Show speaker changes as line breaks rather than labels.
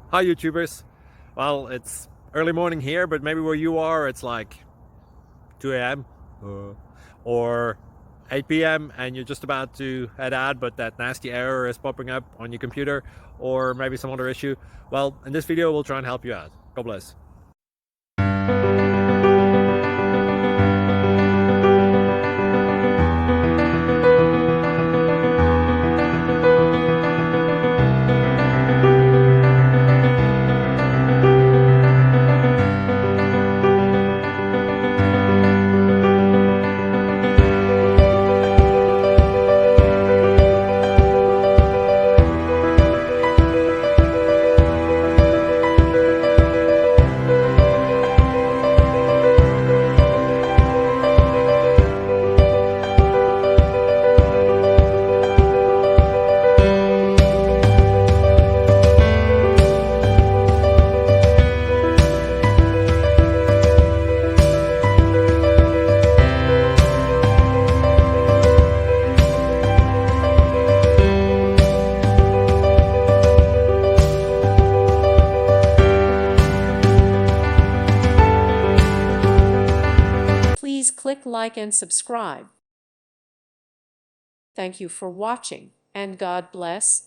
Hi YouTubers. Well, it's early morning here, but maybe where you are it's like 2 a.m. Or 8 p.m. and you're just about to head out, but that nasty error is popping up on your computer, or maybe some other issue. Well, in this video we'll try and help you out. God bless.
Please click like and subscribe. Thank you for watching, and God bless.